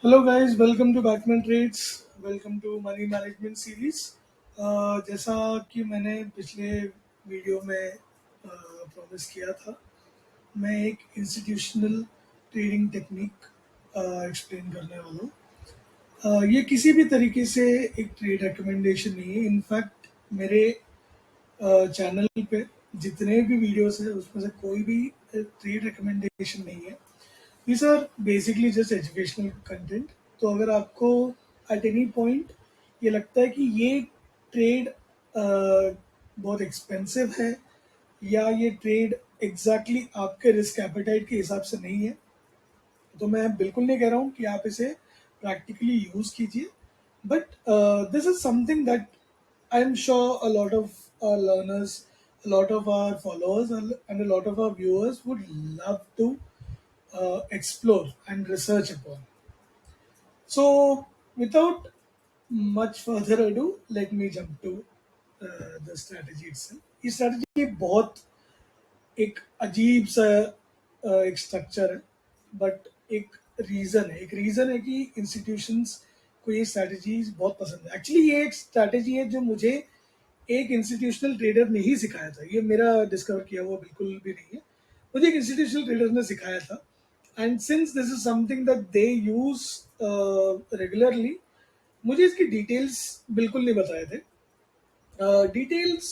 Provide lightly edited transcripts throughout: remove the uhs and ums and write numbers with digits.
Hello guys, welcome to Backman trades. Welcome to money management series. जैसा कि मैंने पिछले वीडियो में प्रॉमिस किया था, मैं एक इंस्टीट्यूशनल ट्रेडिंग टेक्निक एक्सप्लेन करने वाला हूँ। ये किसी भी तरीके से एक ट्रेड रिकमेंडेशन नहीं है। इनफैक्ट मेरे चैनल पे जितने भी वीडियोस हैं उसमें से कोई भी ट्रेड रिकमेंडेशन नहीं है। these are basically just educational content। तो अगर आपको at any point ये लगता है कि ये ट्रेड बहुत एक्सपेंसिव है या ये ट्रेड एग्जैक्टली exactly आपके रिस्क एपेटाइट के हिसाब से नहीं है, तो मैं बिल्कुल नहीं कह रहा हूँ कि आप इसे प्रैक्टिकली यूज कीजिए। But this is something that I am sure a lot of learners, a lot of our followers and a lot of our viewers would love to explore and research upon. So, without much further ado, let me jump to the strategy itself. ये strategy बहुत एक अजीब सा एक structure है, but एक reason है कि इंस्टीट्यूशंस को ये स्ट्रैटेजीज बहुत पसंद है। एक्चुअली ये एक स्ट्रैटेजी है जो मुझे एक इंस्टीट्यूशनल ट्रेडर ने ही सिखाया था। ये मेरा डिस्कवर किया हुआ बिल्कुल भी नहीं है, मुझे एक इंस्टीट्यूशनल ट्रेडर ने सिखाया था। And since this is something that they use regularly, मुझे इसकी डिटेल्स बिल्कुल नहीं बताए थे। डिटेल्स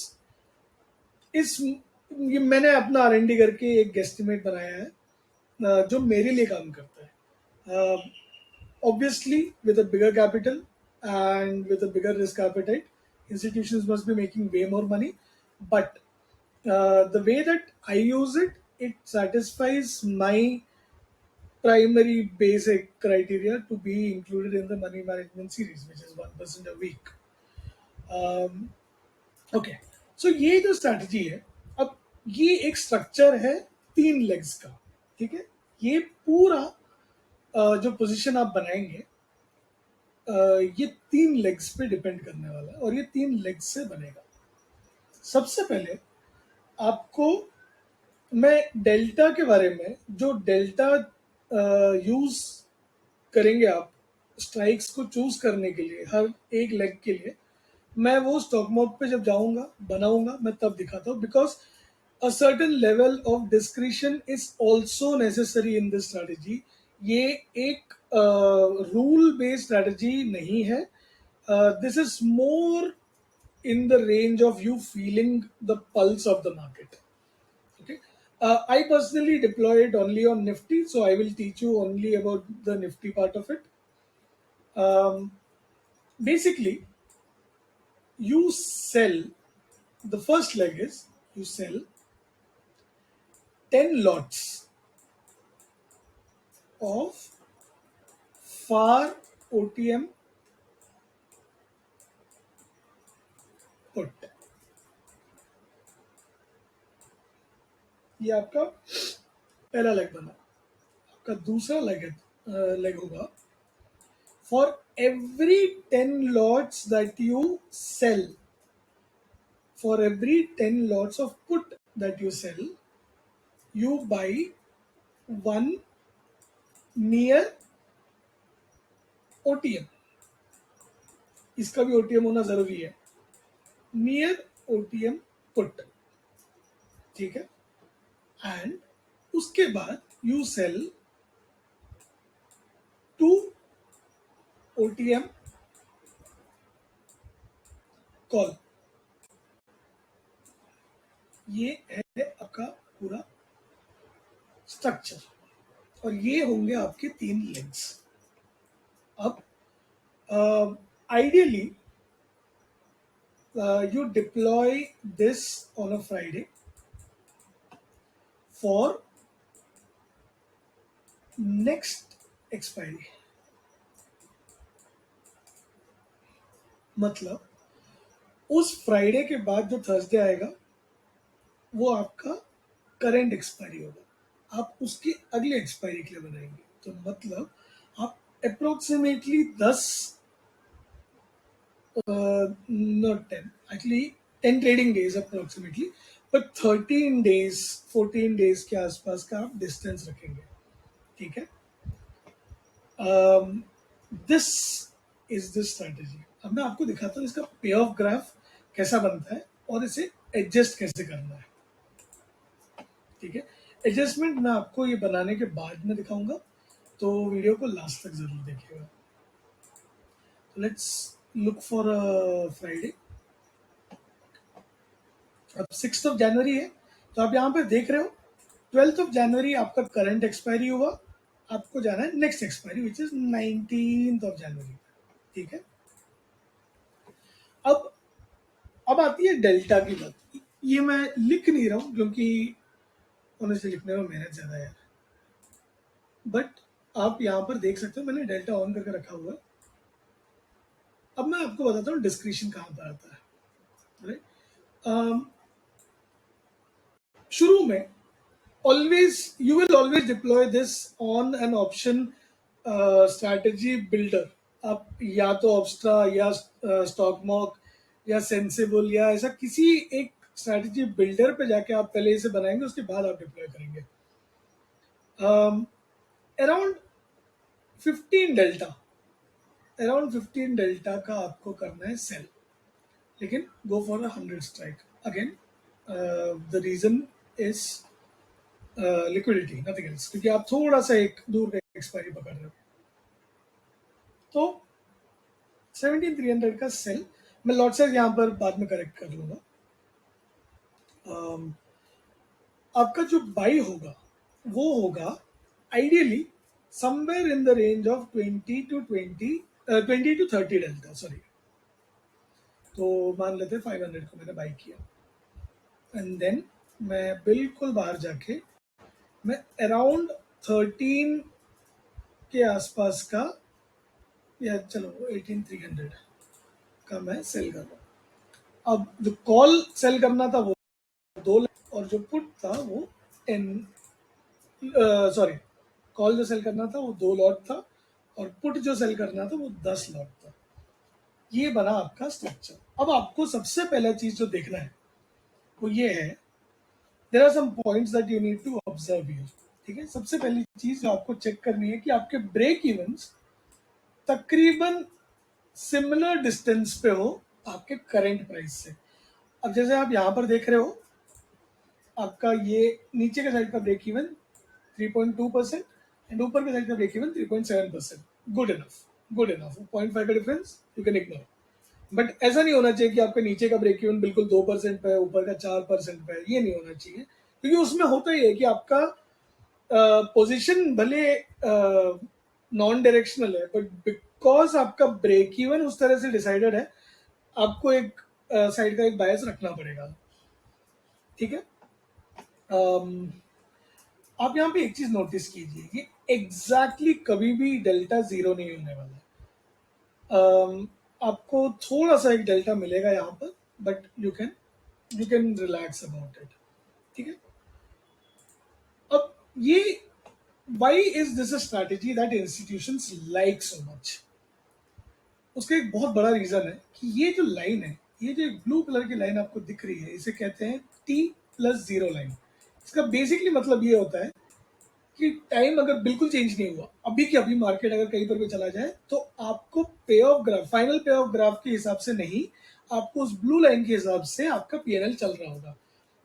इस ये मैंने अपना R&D करके एक गेस्टिमेट बनाया है जो मेरे लिए काम करता है। Obviously, with a bigger capital and with a bigger risk appetite, institutions must be making way more money. But the way that I use it, it satisfies my primary basic criteria to be included in the money management series, which is 1% a week. Okay, सो ये जो strategy है, अब ये एक structure है 3 legs का। ठीक है, ये पूरा जो पोजीशन आप बनाएंगे, ये 3 लेग्स पे डिपेंड करने वाला है और ये 3 लेग्स से बनेगा। सबसे पहले आपको मैं डेल्टा के बारे में, जो डेल्टा यूज करेंगे आप स्ट्राइक्स को चूज करने के लिए हर एक लेग के लिए, मैं वो स्टॉक मार्केट पे जब जाऊंगा बनाऊंगा मैं तब दिखाता हूँ। Because a certain level of discretion is also necessary in this strategy। ये एक रूल बेस्ड स्ट्रेटजी नहीं है। This is more in the range of you feeling the pulse of the market. Okay. I personally deploy it only on Nifty, so I will teach you only about the Nifty part of it. Um, Basically, you sell, the first leg is you sell 10 lots of FAR OTM put। ये आपका पहला leg बना। आपका दूसरा leg होगा, for every 10 lots that you sell, for every 10 lots of put that you sell, you buy one near OTM। इसका भी OTM होना जरूरी है, नियर OTM पुट। ठीक है, एंड उसके बाद यू सेल 2 OTM कॉल। ये है आपका पूरा स्ट्रक्चर और ये होंगे आपके 3 लेग्स। अब ideally you deploy this on a Friday for next expiry। मतलब उस फ्राइडे के बाद जो थर्सडे आएगा वो आपका करंट एक्सपायरी होगा, आप उसके अगले एक्सपायरी के लिए बनाएंगे। तो मतलब आप approximately 10 not 10, actually 10 trading days approximately, but 13 days 14 days के आसपास का आप डिस्टेंस रखेंगे। ठीक है, दिस इज द स्ट्रैटेजी। अब मैं आपको दिखाता हूँ इसका पे ऑफ ग्राफ कैसा बनता है और इसे एडजस्ट कैसे करना है। ठीक है, एडजस्टमेंट मैं आपको ये बनाने के बाद में दिखाऊंगा, तो वीडियो को लास्ट तक जरूर देखिएगा। Let's look for Friday. अब 6 जनवरी है, तो आप यहाँ पे देख रहे हो 12 जनवरी आपका करंट एक्सपायरी हुआ, आपको जाना है नेक्स्ट एक्सपायरी विच इज 19 जनवरी। ठीक है, अब अब आती है डेल्टा की बात। ये मैं लिख नहीं रहा हूँ क्योंकि ऑनेस्टली लिखने में मेहनत ज्यादा है, बट आप यहाँ पर देख सकते हो मैंने डेल्टा ऑन करके रखा हुआ है। अब मैं आपको बताता हूँ डिस्क्रिप्शन कहाँ पर आता है। राइट, शुरू में always you will always deploy this on an option strategy builder। आप या तो ऑब्स्ट्रा या स्टॉक मॉक या सेंसिबल या ऐसा किसी एक स्ट्रैटेजी बिल्डर पे जाके आप पहले इसे बनाएंगे, उसके बाद आप डिप्लॉय करेंगे। अराउंड 15 डेल्टा, अराउंड 15 डेल्टा का आपको करना है सेल, लेकिन go for 100 strike. Again the reason is liquidity, nothing else, क्योंकि आप थोड़ा सा एक दूर का एक्सपायरी पकड़ रहे हो। तो 17,300 का सेल, मैं लॉट साइज यहाँ पर बाद में करेक्ट कर लूंगा। आपका जो बाई होगा वो होगा ideally somewhere in the range of 20 to 30 delta, sorry. तो मान लेते हैं 500 को मैंने बाई किया, एंड देन मैं बिल्कुल बाहर जाके मैं अराउंड 13 के आसपास का, या चलो 18,300 का मैं सेल कर रहा हूँ। अब जो कॉल सेल करना था वो 2 और जो पुट था वो 10, सॉरी, कॉल जो सेल करना था वो 2 लॉट था और पुट जो सेल करना था वो 10 लॉट था। ये बना आपका स्ट्रक्चर। अब आपको सबसे पहला चीज जो देखना है वो ये है, there are some points that you need to observe here. ठीक है, सबसे पहली चीज जो आपको चेक करनी है कि आपके ब्रेक इवंस तकरीबन सिमिलर डिस्टेंस पे हो आपके करंट प्राइस से। अब जैसे आप यहाँ पर देख रहे हो, आपका ये नीचे के साइड का ब्रेक इवन 3.2% एंड ऊपर के साइड का break even 3.7%। Good enough, good enough. 0.5 का difference you can ignore, but ऐसा नहीं होना चाहिए कि आपके नीचे का ब्रेक इवन बिल्कुल 2% पे है, ऊपर का 4% पे है। ये नहीं होना चाहिए, क्योंकि उसमें होता ही है कि आपका पोजीशन भले नॉन डायरेक्शनल है, बट बिकॉज आपका ब्रेक इवन उस तरह से डिसाइडेड है, आपको एक साइड का एक बायस रखना पड़ेगा। ठीक है, आप यहाँ पे एक चीज नोटिस कीजिए कि एग्जैक्टली कभी भी डेल्टा जीरो नहीं होने वाला है। आपको थोड़ा सा एक डेल्टा मिलेगा यहाँ पर, but you can relax about it. ठीक है, अब ये why is this a strategy that institutions like so much? उसका एक बहुत बड़ा रीजन है कि ये जो लाइन है, ये जो ब्लू कलर की लाइन आपको दिख रही है, इसे कहते हैं T+0 लाइन। इसका बेसिकली मतलब ये होता है कि टाइम अगर बिल्कुल चेंज नहीं हुआ, अभी के अभी मार्केट अगर कहीं पर भी चला जाए, तो आपको पे off graph, final pay off graph के हिसाब से नहीं, आपको उस ब्लू लाइन के हिसाब से आपका पीएनएल चल रहा होगा।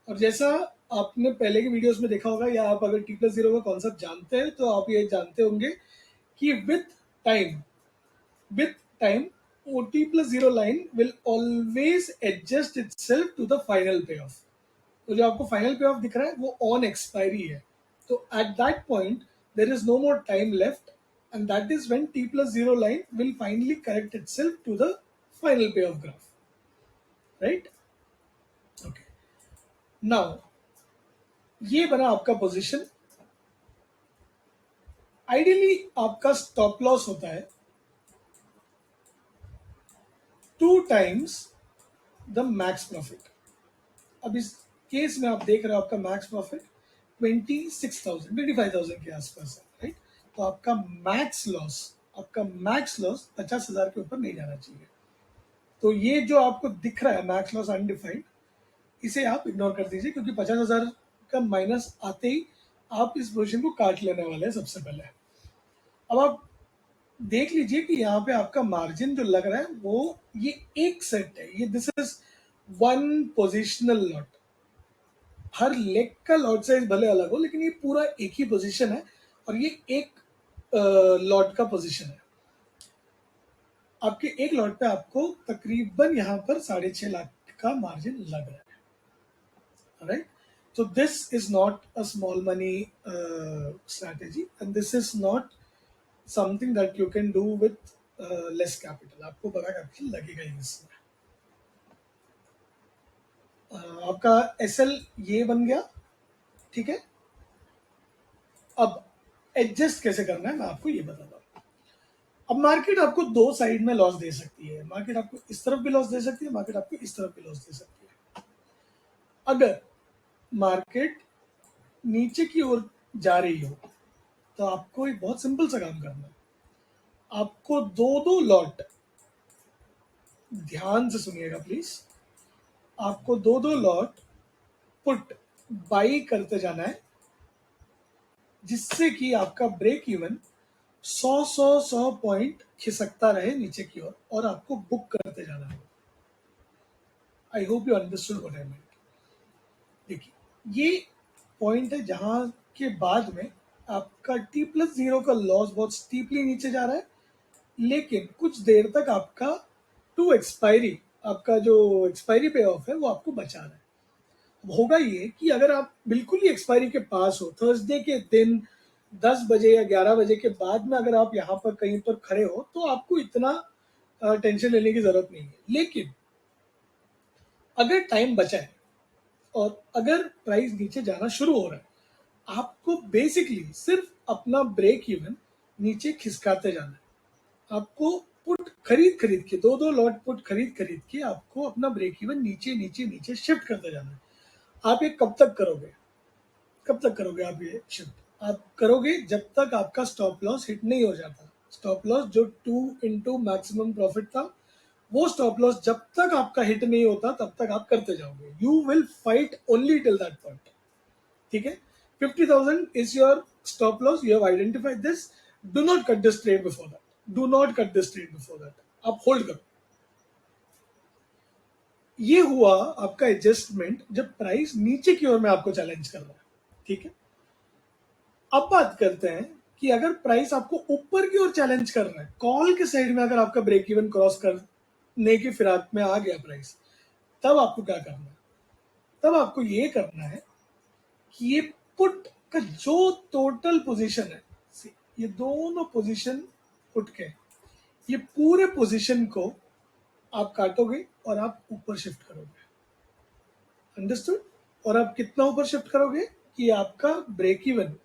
और जैसा आपने पहले की वीडियोस में देखा होगा, या आप अगर T+0 का कॉन्सेप्ट जानते हैं तो आप ये जानते होंगे कि time with time T+0 line will always adjust itself to the final payoff। तो जो आपको फाइनल पे ऑफ दिख रहा है वो ऑन एक्सपायरी है, तो at that point there is no more time left, and that is when T+0 line will finally correct itself to the final pay off graph. Right, okay, now ये बना आपका position. Ideally आपका stop loss होता है 2 times the max profit. अब इस case में आप देख रहे हो आपका मैक्स प्रॉफिट 25,000 के आसपास है। राइट, तो आपका मैक्स लॉस, आपका मैक्स लॉस 50,000 के ऊपर नहीं जाना चाहिए। तो ये जो आपको दिख रहा है मैक्स लॉस अनडिफाइंड, इसे आप इग्नोर कर दीजिए, क्योंकि 50,000 का माइनस आते ही आप इस पोजीशन को काट लेने वाले हैं सबसे पहले। अब आप देख लीजिए कि यहाँ पे आपका मार्जिन जो लग रहा है वो ये एक सेट है, ये this is one positional lot. Her leg का लॉट साइज भले अलग हो लेकिन ये पूरा एक ही पोजीशन है और ये एक लॉट का पोजीशन है। आपके एक लॉट पे आपको तकरीबन यहाँ पर 6.5 लाख का मार्जिन लग रहा है, right? So this is not a small money strategy, and this is not something that you can do with less capital. आपको बड़ा कैपिटल लगेगा ही इसमें। आपका एसएल ये बन गया, ठीक है। अब एडजस्ट कैसे करना है मैं आपको ये बताता हूँ। अब मार्केट आपको दो साइड में लॉस दे सकती है, मार्केट आपको इस तरफ भी लॉस दे सकती है, मार्केट आपको इस तरफ भी लॉस दे सकती है। अगर मार्केट नीचे की ओर जा रही हो तो आपको एक बहुत सिंपल सा काम करना है। आपको दो दो लॉट, ध्यान से सुनिएगा प्लीज, आपको दो दो लॉट पुट बाई करते जाना है, जिससे कि आपका ब्रेक इवन 100 पॉइंट खिसकता रहे नीचे की ओर और आपको बुक करते जाना है। I hope you understood what I meant. देखिए ये पॉइंट है जहां के बाद में आपका T+0 का लॉस बहुत स्टीपली नीचे जा रहा है, लेकिन कुछ देर तक आपका टू एक्सपायरी, आपका जो एक्सपायरी पे ऑफ है वो आपको बचा रहा है। अब होगा ये कि अगर आप बिल्कुल ही एक्सपायरी के पास हो, थर्सडे के दिन 10 बजे या 11 बजे के बाद में अगर आप यहाँ पर कहीं पर खड़े हो तो आपको इतना टेंशन लेने की जरूरत नहीं है। लेकिन अगर टाइम बचा है और अगर प्राइस नीचे जाना शुरू हो रहा है, आपको बेसिकली सिर्फ अपना ब्रेक इवन नीचे खिसकाते जाना है। आपको पुट खरीद खरीद के, दो दो लॉट पुट खरीद खरीद के आपको अपना ब्रेक इवन नीचे नीचे नीचे शिफ्ट करते जाना है। आप ये कब तक करोगे? कब तक करोगे आप ये शिफ्ट? आप करोगे जब तक आपका स्टॉप लॉस हिट नहीं हो जाता। स्टॉप लॉस जो 2 into मैक्सिमम प्रॉफिट था, वो स्टॉप लॉस जब तक आपका हिट नहीं होता तब तक आप करते जाओगे। You will fight only till that point, ठीक है। 50,000 is your stop loss, you have identified this. Do not cut this trade before that, do not cut this trade before that, आप होल्ड करो। ये हुआ आपका एडजस्टमेंट जब price नीचे की ओर में आपको चैलेंज कर रहा है, ठीक है। अब बात करते हैं कि अगर प्राइस आपको ऊपर की ओर चैलेंज कर रहा है, कॉल के साइड में अगर आपका ब्रेक इवन क्रॉस करने की फिराक में आ गया प्राइस, तब आपको क्या करना है? तब आपको ये करना है कि ये पुट का जो टोटल पोजीशन है, ये दोनों पोजीशन पुट के, ये पूरे पोजीशन को आप काटोगे और आप ऊपर शिफ्ट करोगे। अंडरस्टूड? और आप कितना ऊपर शिफ्ट करोगे कि आपका ब्रेक इवन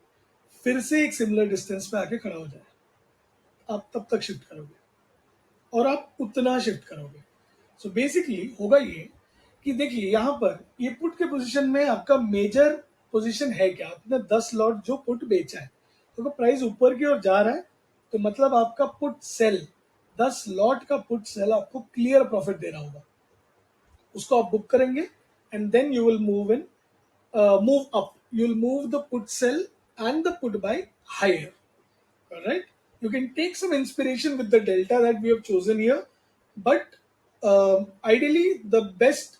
फिर से एक सिमिलर डिस्टेंस पे आके खड़ा हो जाए। आप तब तक शिफ्ट करोगे और आप उतना शिफ्ट करोगे। सो बेसिकली होगा ये कि देखिए यहाँ पर ये पुट के पोजीशन में आपका मेजर पोजीशन है क्या? आपने 10 लॉट जो पुट बेचा है, तो प्राइस ऊपर की ओर जा रहा है तो मतलब आपका पुट सेल, 10 लॉट का पुट सेल आपको क्लियर प्रॉफिट दे रहा होगा। उसको आप बुक करेंगे and then you will move in, move up, you will move the put sell and the put buy higher. All right, you can take some inspiration with the delta that we have chosen here, but ideally the best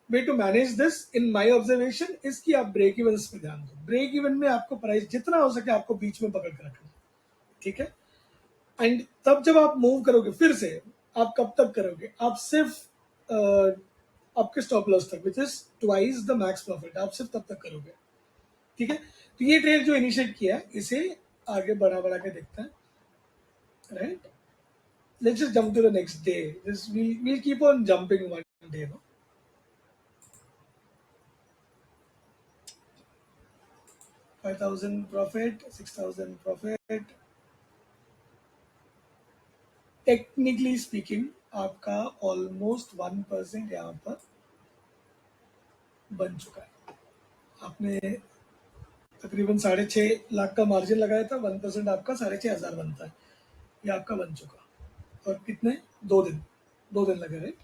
way to manage this in my observation is कि आप break even पे ध्यान दो। Break even में आपको price जितना हो सके आपको बीच में पकड़ के रखना, ठीक है। एंड तब जब आप मूव करोगे फिर से, आप कब तक करोगे? आप सिर्फ आपके स्टॉप लॉस तक, which is twice the max profit, आप सिर्फ तब तक करोगे, ठीक है। तो ये ट्रेड जो इनिशिएट किया है इसे आगे बढ़ा बढ़ा के देखते हैं, right. Let's just jump to the next day, this we'll keep on jumping one day, no? 5,000 profit, 6,000 profit. Technically speaking आपका ऑलमोस्ट 1% यहाँ पर बन चुका है। आपने तकरीबन 6.5 लाख का मार्जिन लगाया था, 1% आपका 6,500 बनता है, ये आपका बन चुका। और कितने? 2 दिन, 2 दिन लगे, राइट?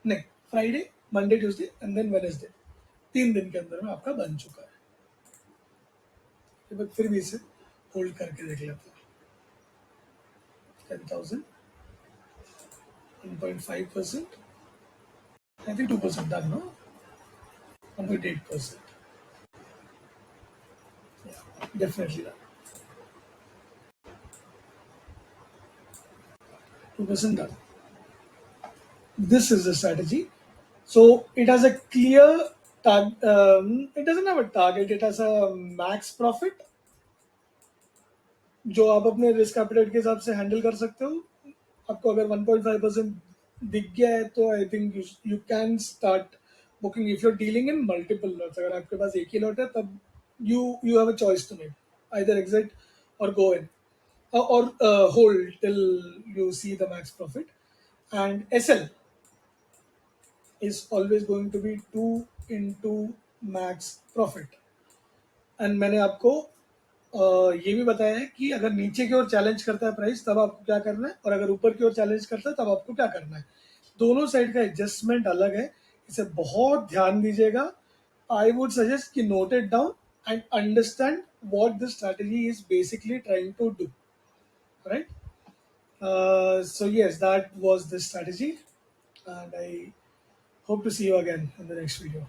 नहीं, Friday, Monday, Tuesday and then Wednesday, 3 दिन के अंदर में आपका बन चुका है। बट फिर भी इसे होल्ड करके देख लेते हैं, 10,000, 1.5%. I think 2% done, no? 1.8%. Yeah, definitely done. 2% done. This is the strategy. So it has a clear tag. It doesn't have a target. It has a max profit जो आप अपने रिस्क एपेटाइट के हिसाब से हैंडल कर सकते हो. आपको अगर 1.5% दिख गया है तो I think you can start booking if you are dealing in multiple lots. अगर आपके पास एक ही लॉट है तब you you have a choice to make, either exit or go in or hold till you see the max profit. And SL is always going to be 2 into max profit. And मैंने आपको ये भी बताया है कि अगर नीचे की ओर चैलेंज करता है प्राइस तब आपको क्या करना है, और अगर ऊपर की ओर चैलेंज करता है तब आपको क्या करना है. दोनों साइड का एडजस्टमेंट अलग है, इसे बहुत ध्यान दीजिएगा. आई वुड सजेस्ट कि note it down and understand what this strategy is basically trying to do, right. So yes, that was the strategy, and I hope to see you again in the next video.